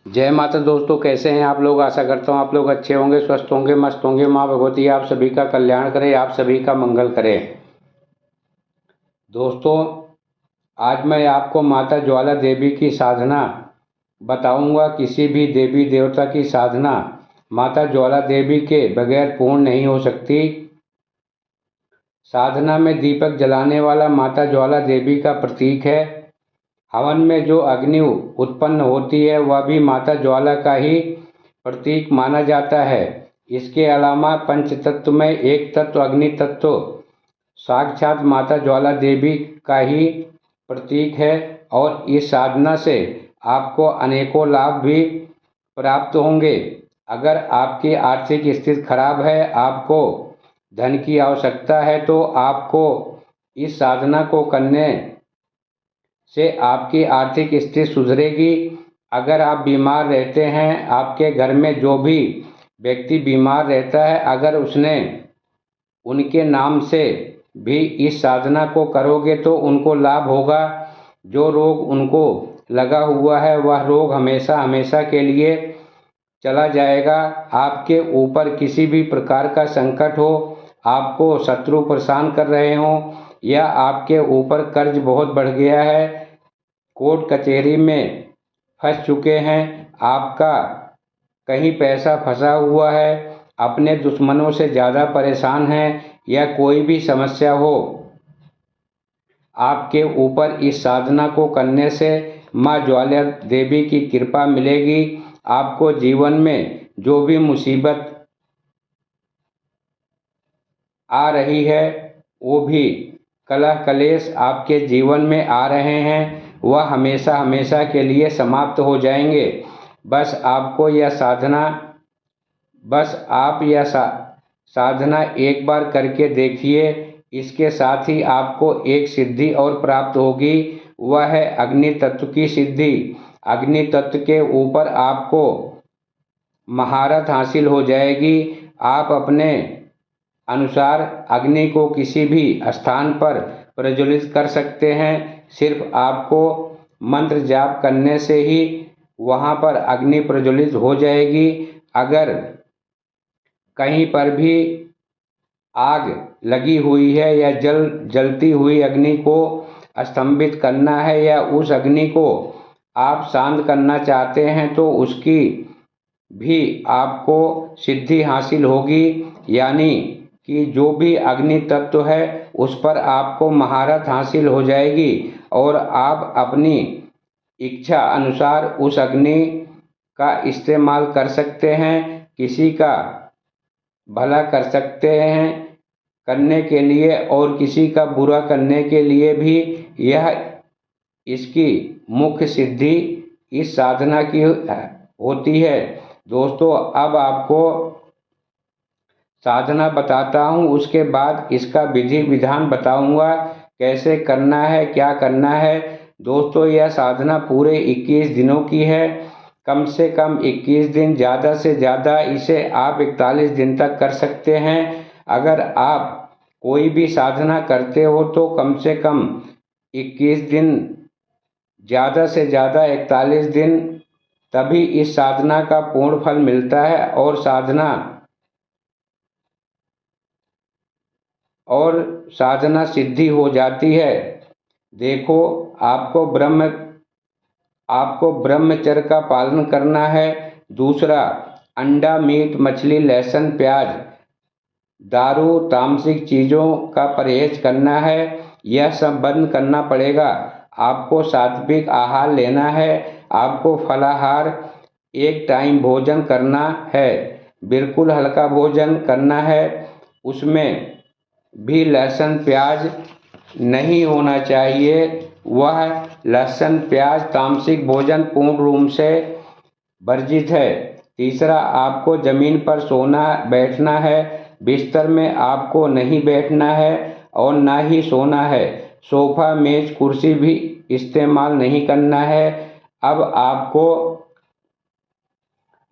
जय माता दोस्तों, कैसे हैं आप लोग। आशा करता हूँ आप लोग अच्छे होंगे, स्वस्थ होंगे, मस्त होंगे। माँ भगवती आप सभी का कल्याण करे, आप सभी का मंगल करे। दोस्तों, आज मैं आपको माता ज्वाला देवी की साधना बताऊंगा। किसी भी देवी देवता की साधना माता ज्वाला देवी के बगैर पूर्ण नहीं हो सकती। साधना में दीपक जलाने वाला माता ज्वाला देवी का प्रतीक है। हवन में जो अग्नि उत्पन्न होती है वह भी माता ज्वाला का ही प्रतीक माना जाता है। इसके अलावा पंच तत्व में एक तत्व अग्नि तत्व साक्षात माता ज्वाला देवी का ही प्रतीक है। और इस साधना से आपको अनेकों लाभ भी प्राप्त होंगे। अगर आपकी आर्थिक स्थिति खराब है, आपको धन की आवश्यकता है, तो आपको इस साधना को करने से आपकी आर्थिक स्थिति सुधरेगी। अगर आप बीमार रहते हैं, आपके घर में जो भी व्यक्ति बीमार रहता है, अगर उसने उनके नाम से भी इस साधना को करोगे तो उनको लाभ होगा। जो रोग उनको लगा हुआ है वह रोग हमेशा हमेशा के लिए चला जाएगा। आपके ऊपर किसी भी प्रकार का संकट हो, आपको शत्रु परेशान कर रहे हों, या आपके ऊपर कर्ज बहुत बढ़ गया है, कोर्ट कचहरी में फंस चुके हैं, आपका कहीं पैसा फंसा हुआ है, अपने दुश्मनों से ज़्यादा परेशान हैं, या कोई भी समस्या हो, आपके ऊपर इस साधना को करने से माँ ज्वाला देवी की कृपा मिलेगी। आपको जीवन में जो भी मुसीबत आ रही है, वो भी कलह कलेश आपके जीवन में आ रहे हैं, वह हमेशा हमेशा के लिए समाप्त हो जाएंगे। बस आपको यह साधना बस आप यह साधना एक बार करके देखिए। इसके साथ ही आपको एक सिद्धि और प्राप्त होगी, वह है अग्नि तत्व की सिद्धि। अग्नि तत्व के ऊपर आपको महारत हासिल हो जाएगी। आप अपने अनुसार अग्नि को किसी भी स्थान पर प्रज्वलित कर सकते हैं। सिर्फ आपको मंत्र जाप करने से ही वहाँ पर अग्नि प्रज्वलित हो जाएगी। अगर कहीं पर भी आग लगी हुई है या जलती हुई अग्नि को स्तंभित करना है, या उस अग्नि को आप शांत करना चाहते हैं, तो उसकी भी आपको सिद्धि हासिल होगी। यानी कि जो भी अग्नि तत्व है उस पर आपको महारत हासिल हो जाएगी, और आप अपनी इच्छा अनुसार उस अग्नि का इस्तेमाल कर सकते हैं। किसी का भला कर सकते हैं करने के लिए, और किसी का बुरा करने के लिए भी यह इसकी मुख्य सिद्धि इस साधना की होती है। दोस्तों, अब आपको साधना बताता हूँ, उसके बाद इसका विधि विधान बताऊँगा कैसे करना है, क्या करना है। दोस्तों, यह साधना पूरे 21 दिनों की है। कम से कम 21 दिन, ज़्यादा से ज़्यादा इसे आप 41 दिन तक कर सकते हैं। अगर आप कोई भी साधना करते हो तो कम से कम 21 दिन, ज़्यादा से ज़्यादा 41 दिन, तभी इस साधना का पूर्ण फल मिलता है और साधना सिद्धि हो जाती है। देखो, आपको ब्रह्मचर्य का पालन करना है। दूसरा, अंडा, मीट, मछली, लहसुन, प्याज, दारू, तामसिक चीज़ों का परहेज करना है। यह सब बंद करना पड़ेगा। आपको सात्विक आहार लेना है। आपको फलाहार, एक टाइम भोजन करना है, बिल्कुल हल्का भोजन करना है। उसमें भी लहसुन प्याज नहीं होना चाहिए। वह लहसुन प्याज तामसिक भोजन पूर्ण रूप से वर्जित है। तीसरा, आपको जमीन पर सोना बैठना है। बिस्तर में आपको नहीं बैठना है और ना ही सोना है। सोफा, मेज, कुर्सी भी इस्तेमाल नहीं करना है। अब आपको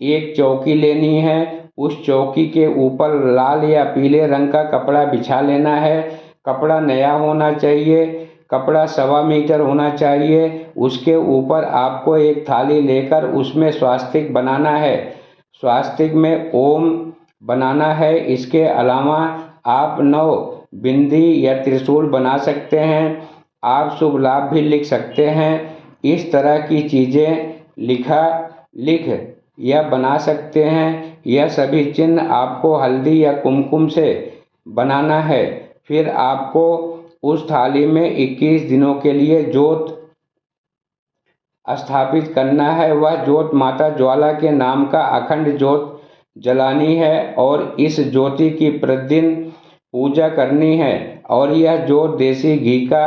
एक चौकी लेनी है। उस चौकी के ऊपर लाल या पीले रंग का कपड़ा बिछा लेना है। कपड़ा नया होना चाहिए। कपड़ा 1.25 मीटर होना चाहिए। उसके ऊपर आपको एक थाली लेकर उसमें स्वास्तिक बनाना है। स्वास्तिक में ओम बनाना है। इसके अलावा आप 9 बिंदी या त्रिशूल बना सकते हैं। आप शुभ लाभ भी लिख सकते हैं। इस तरह की चीज़ें लिख या बना सकते हैं। यह सभी चिन्ह आपको हल्दी या कुमकुम से बनाना है। फिर आपको उस थाली में 21 दिनों के लिए जोत स्थापित करना है। वह जोत माता ज्वाला के नाम का अखंड जोत जलानी है और इस ज्योति की प्रतिदिन पूजा करनी है और यह जोत देसी घी का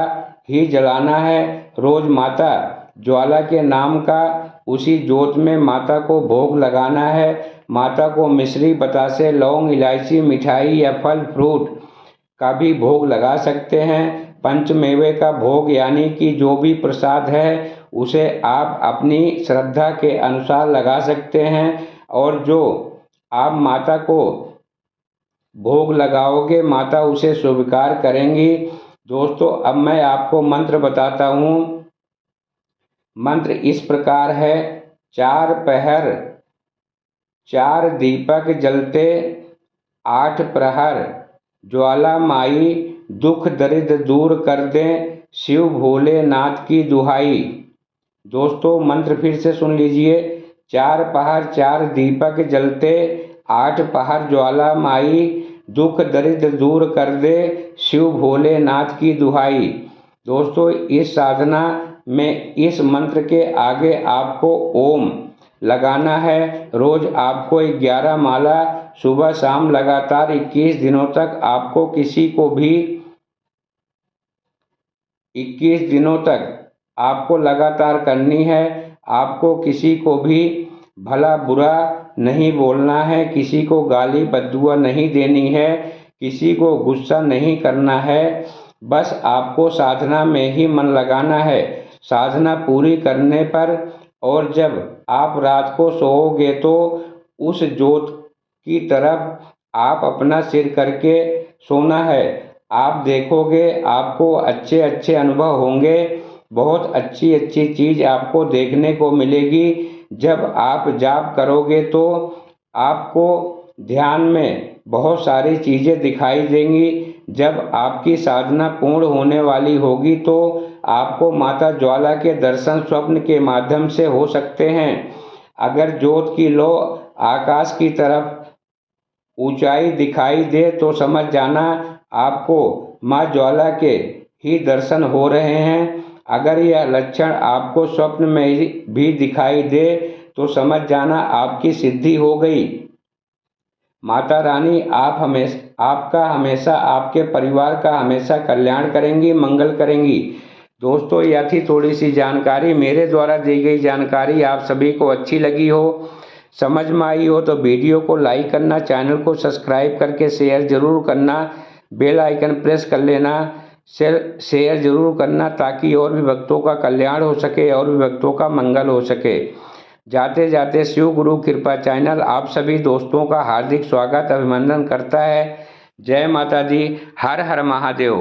ही जलाना है। रोज माता ज्वाला के नाम का उसी जोत में माता को भोग लगाना है। माता को मिश्री, बतासे, लौंग, इलायची, मिठाई या फल फ्रूट का भी भोग लगा सकते हैं। पंचमेवे का भोग यानी कि जो भी प्रसाद है उसे आप अपनी श्रद्धा के अनुसार लगा सकते हैं और जो आप माता को भोग लगाओगे माता उसे स्वीकार करेंगी। दोस्तों, अब मैं आपको मंत्र बताता हूँ। मंत्र इस प्रकार है। 4 पहर 4 दीपक जलते 8 प्रहर ज्वाला माई दुख दरिद्र दूर कर दें शिव भोलेनाथ की दुहाई। दोस्तों, मंत्र फिर से सुन लीजिए। 4 पहर 4 दीपक जलते 8 पहर ज्वाला माई दुख दरिद्र दूर कर दे शिव भोलेनाथ की दुहाई। दोस्तों, इस साधना में इस मंत्र के आगे आपको ओम लगाना है। रोज आपको 11 माला सुबह शाम लगातार 21 दिनों तक आपको किसी को भी 21 दिनों तक आपको लगातार करनी है। आपको किसी को भी भला बुरा नहीं बोलना है, किसी को गाली बद्दुआ नहीं देनी है, किसी को गुस्सा नहीं करना है। बस आपको साधना में ही मन लगाना है। साधना पूरी करने पर और जब आप रात को सोओगे तो उस जोत की तरफ आप अपना सिर करके सोना है। आप देखोगे आपको अच्छे अच्छे अनुभव होंगे। बहुत अच्छी अच्छी चीज़ आपको देखने को मिलेगी। जब आप जाप करोगे तो आपको ध्यान में बहुत सारी चीज़ें दिखाई देंगी। जब आपकी साधना पूर्ण होने वाली होगी तो आपको माता ज्वाला के दर्शन स्वप्न के माध्यम से हो सकते हैं। अगर जोत की लौ आकाश की तरफ ऊंचाई दिखाई दे तो समझ जाना आपको माँ ज्वाला के ही दर्शन हो रहे हैं। अगर यह लक्षण आपको स्वप्न में भी दिखाई दे तो समझ जाना आपकी सिद्धि हो गई। माता रानी आपका हमेशा, आपके परिवार का हमेशा कल्याण करेंगी, मंगल करेंगी। दोस्तों, यह थी थोड़ी सी जानकारी। मेरे द्वारा दी गई जानकारी आप सभी को अच्छी लगी हो, समझ में आई हो तो वीडियो को लाइक करना, चैनल को सब्सक्राइब करके शेयर ज़रूर करना, बेल आइकन प्रेस कर लेना, शेयर ज़रूर करना ताकि और भी भक्तों का कल्याण हो सके और भी भक्तों का मंगल हो सके। जाते जाते शिव गुरु कृपा चैनल आप सभी दोस्तों का हार्दिक स्वागत अभिनंदन करता है। जय माता दी। हर हर महादेव।